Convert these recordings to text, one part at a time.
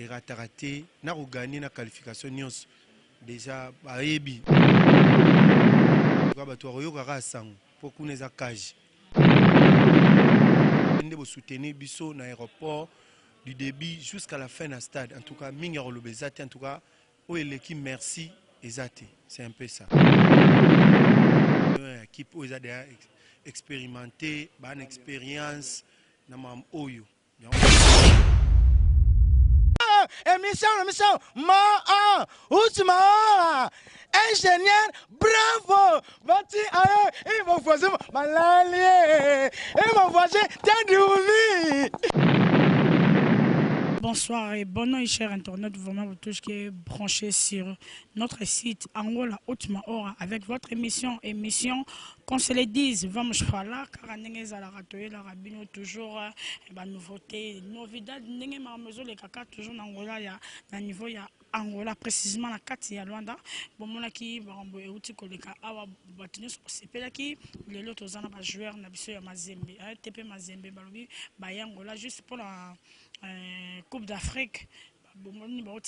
erataka te na koganye na qualification nyonso déjà bayebi bato bakoyokaka asango mpo kuna eza cage nde bosoutenir biso na aéroport du début jusqu'à la fin na stade. En tout cas mingi ya koloba eza te, en tout cas oyo eleki merci eza te, c'est un peu ça. Équipe oyo eza déjà expérimenté bana expérience na mam oyo émission, Ousma, ingénieur, bravo, bâti ailleurs, et mon voisin, malalié, et mon voisin, Tadiouli. Bonsoir et bon nuit, chers internautes, vraiment vous tous qui est branché sur notre site Angola Ousma Ora avec votre émission qu'on se le dise, vamos falar, car n'engez à la ratoyer la rabino toujours la nouveauté, novidade, n'engez ma maison les caca toujours en Angola, il y a un niveau il y a Angola précisément la carte ya Luanda bon mon qui barambo euti koleka awa batino sepela ki les autres zana ba joueur na biso ya Mazembe TP Mazembe balobi ba Angola juste pour la Coupe d'Afrique.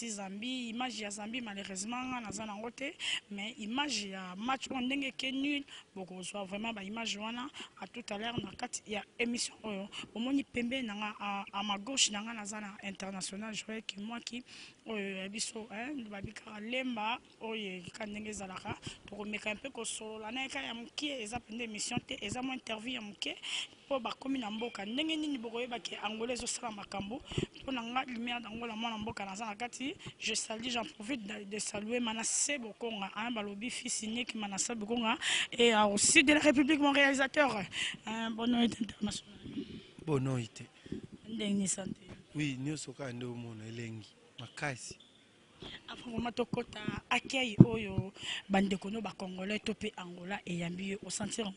Zambie, image ya Zambie malheureusement naza nango te mais image ya match on ndenge ke nul boko soit vraiment ba image wana à tout à l'heure na kati ya émission oyo omoni pembe nanga à ma gauche nanga naza na international joueur qui moi qui oyo biso babika lemba oyo ka ndenge zalaka to komeka un peu ko solo la na ka ya mukie eza pende émission te eza mo interview ya mukie po ba komi na mboka ndenge nini bokoyeba ke angolais zo sala makambo po nanga lumière d'Angola mwana mboka naza na kati. Je salue, j'en profite de saluer Manassé Bokonga, Balobi fils unique Manassé Bokonga et aussi de la République mon réalisateur. Bonne nuit international. Bonne nuit. Ndenge santé. Oui, nous soka ndo mona elengi makasi. Avant vraiment tokota accueil oyo bandeko no ba congolais topé Angola et yambi au sentir.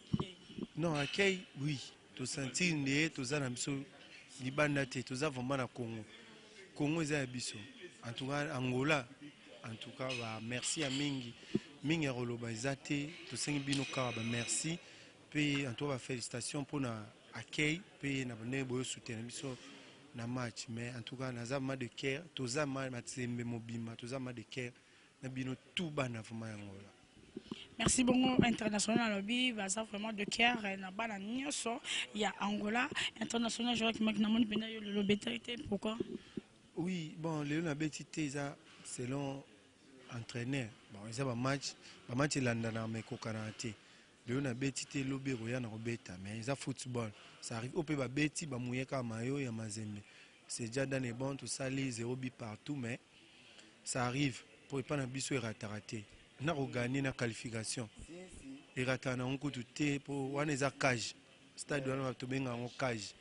Non, accueil oui, to sentir ndé to zana biso libanda te to za vraiment na Congo. Congo eza biso. En tout cas Angola en tout cas bah merci à mingi roloba ezate to sengi bino ka ba merci pe en tout cas félicitations pour na accueil pe na bane boyo soutenir biso na match mais en tout cas naza ma de cœur to za ma matsembe mobima to za ma de cœur na bino tout bana vraiment Angola. Merci beaucoup international lobby baza vraiment de cœur na bana nyoso ya Angola international joueur qui m'a namoni pena yo le lobetalité pourquoi. Oui, bon, Léon a bétité selon entraîneur. Bon, ils ont un match landana mais kokanate. Léon a bétité lobby royana robeta mais ils ont football. Ça arrive au peu ba béti ba mouyeka mayo ya Mazembe. C'est déjà dans les bons tout ça les 0 but partout mais ça arrive pour pas na biso raté. Na gagner na qualification. Et ratana on tout pour wana za cage. Stade wana to benga en cage.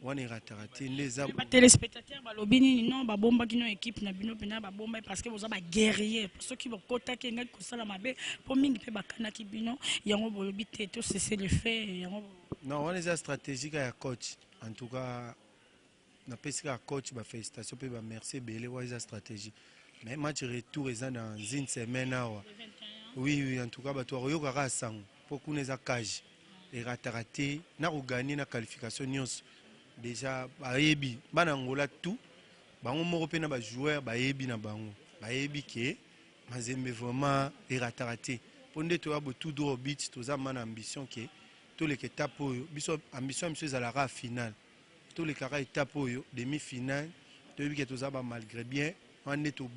Les téléspectateurs balobi nini non babomba kino équipe na bino pena babomba parce que vous avez guerrier ceux qui vont contacter ngai ko sala mabe pour mingi pe bakana ki bino yango bolobi te to cesser le fait yango non on est stratégique à coach en tout cas na pesika coach ba félicitations pe ba merci belé wa eza stratégie mais match retour eza dans une semaine awa oui en tout cas ba to yoka ka sango pour kuna eza cage et rataraté na ko gagner na qualification nyonso. Déjà bayebi bana Angola tout bango moko pe na ba joueur bayebi na bango bayebi ke Mazembe vraiment erataraté ponde to abo tout droit bit to za mana ambition ke to le étape oyo biso ambition biso ezalaka finale to le kara étape oyo demi finale to yebi ke to za ba malgré bien ande to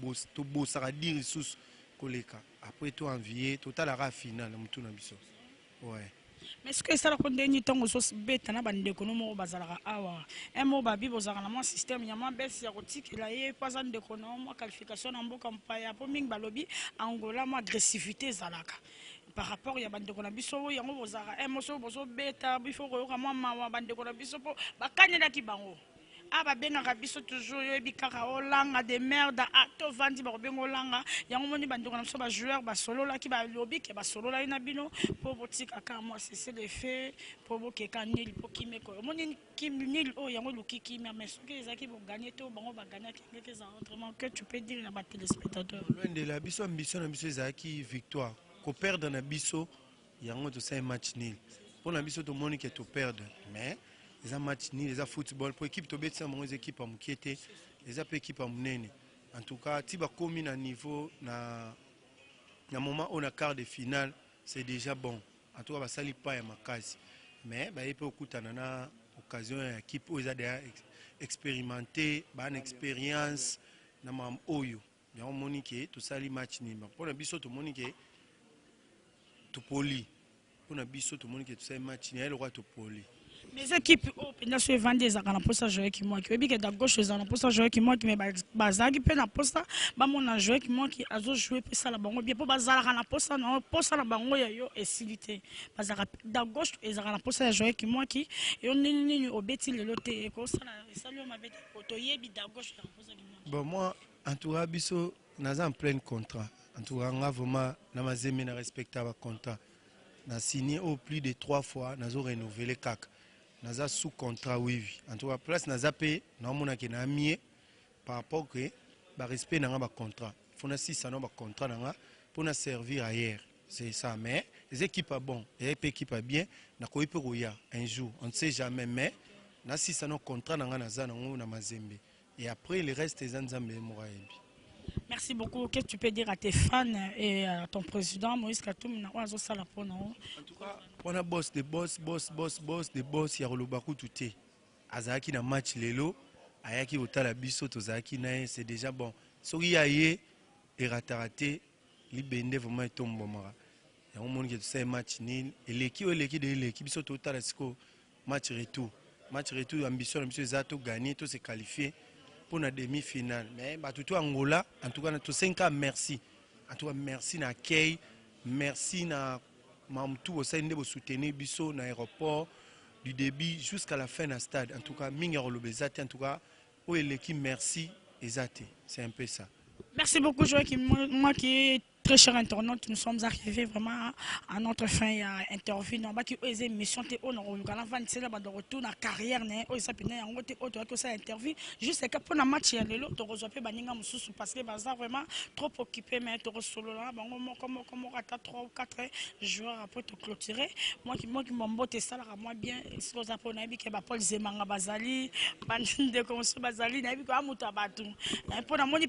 bosaka dire sous koleka après to envier totalaka finale mutu na biso ouais. Mais ce que ça raconte ni tango so beta na bande ko no mo bazalaka awa un mo babi bozaka na mon système yama bes ya rotique la ye pas en de kono mo qualification na mboka mpaya po ming balobi Angola mo agressivité zalaka par rapport ya bande ko na biso yango bozaka un mo so bozo beta bifo ko ka mo mawa bande ko na biso po bakanyela ki bango aba benga biso toujours yo bikaka olanga de merde to vandi ba benga olanga yango moni bandeko na biso ba joueur ba solo la ki ba lobby ke ba solo la ina bino po botika ka moi c'est le fait po bokeka nil po kimeko moni kim nil o yango lukiki mais ce que ezaki bo gagner to bango ba gagner quelque chose autrement que tu peux dire na ba téléspectateurs loin de la biso ambition na biso ezaki victoire ko perdre na biso yango to c'est match nil pour na biso to moni ke to perdre mais les matchs nul, les football pour équipe to bet ça mon équipe en mukiete eza pe équipe monene. En tout cas, si bakomi na niveau na moment on a quart de finale, c'est déjà bon. En tout cas, basali pas ya makasi. Mais ba yepe okutana na occasion ya équipe où ils ont déjà expérimenté, ban expérience na mam oyo. Yango monike to sali match ni. Pour na biso to monike to poli. Pour na biso to monike to sali match ni, elle roi to poli. Mais équipe pendant ce vendredi za kana posa jouer qui moi qui obi que da gauche za na posa jouer qui moi qui me bazaki pe na posa ba mon na jouer qui moi qui azo jouer pe ça la bango bien po bazala kana posa na bango ya yo esilité bazaka da gauche ezaka na posa jouer qui moi qui et on nini obeti le loté ko ça ça lui m'a beti to yebi da gauche na posa qui moi. Bon moi en tout cas biso naza en plein contrat. En tout cas nga vraiment na mazemi na respectable contrat. Na signé au plus de 3 fois nazo renouveler kaka. Naza sous contrat oui. En tout cas place naza pay na mona ke na mié par rapport que ba respect na ba contrat. Fona 6 ans ba contrat na pour na servir ailleurs. C'est ça mais les équipes bon, les équipes bien na ko ipe roya un jour, on ne sait jamais mais na 6 ans contrat na naza na mazembe et après le reste les nzambe morayebi. Merci beaucoup. Qu'est-ce que tu peux dire à tes fans et à ton président Moïse Katumbi na ozo sala pona? En tout cas, on a boss, des boss, ya Rolobaku touté. Azaki na match lelo, ayaki otala biso tozaki na c'est déjà bon. Soki aye et raté, libende vraiment tombo mara. Ya on que tu sais match nil et l'équipe de l'équipe biso totala siko match retour. Match retour ambition biso zato gagner, to se qualifier pour la demi-finale. Mais tout Angola, en tout cas, tout 5 ans, merci. En tout cas, merci na Kay, merci na Mamtou au sein de vous soutenir biso na aéroport du début jusqu'à la fin du stade. En tout cas, Mingaro Lobezate, en tout cas, où est l'équipe merci Ezate. C'est un peu ça. Merci beaucoup, Joël. Moi qui très cher internaute, nous sommes arrivés vraiment à notre fin interview. Nous avons eu une émission de retour dans la carrière. Nous avons interview. Juste que pour le match, nous avons parce que nous vraiment trop occupé. Mais nous avons 3 ou 4 joueurs après te clôturer. Moi qui m'embotte ça, moi bien. Si vous avez que Paul Zemanga Bazali, Bandinde Konso Bazali, pour la monnaie,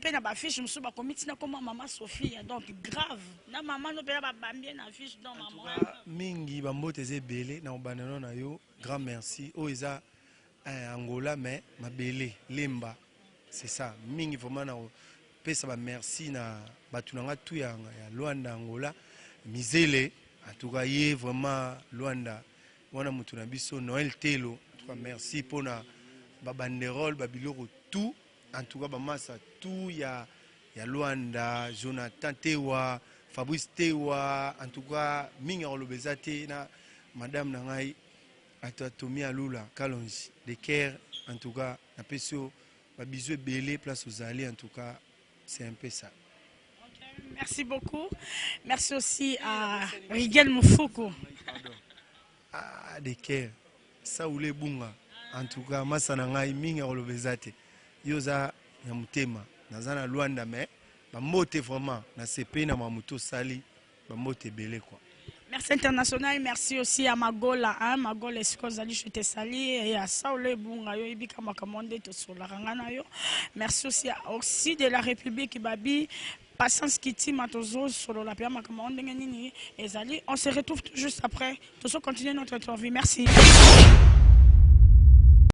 je me suis commis comme maman Sophie. Donc, grave. Na maman no pela bambie na fiche dans maman. Mingi bambote belé na obanano na yo. Grand merci. O eza Angola mais mabele lemba. C'est ça. Mingi vraiment na pesa ba merci na batunanga tout ya Luanda Angola. Mizele en tout cas yé vraiment Luanda. Wana mutuna biso Noël Telo. En tout cas merci pour na ba banderole ba biloko tout. En tout cas ba massa tout ya Luanda, Jonathan Tewa, Fabrice Tewa, en tout cas, Minga Olobezate, Madame Nangai, Atatomi Alula, Kalonji, de Caire, en tout cas, la PSO, Babizou Belé, place aux allées, en tout cas, c'est un peu ça. Okay, merci beaucoup. Merci aussi à Rigel Moufoukou. Ah, de Caire, Saoulé Bunga, en tout cas, Massa Nangai, Minga Olobezate, Yoza Yamutema. Nazana Luanda mais bamote vraiment na CP na mamuto sali bamote belé quoi. Merci international, merci aussi à Magola, hein, Magola Eskozali je te sali et à Saoulé Bunga yo ibika makamande to solaranga na yo. Merci aussi de la République Babi Patience Kiti Matozo solo la pia makamande nini ezali. On se retrouve tout juste après. Tout ça continue notre interview. Merci.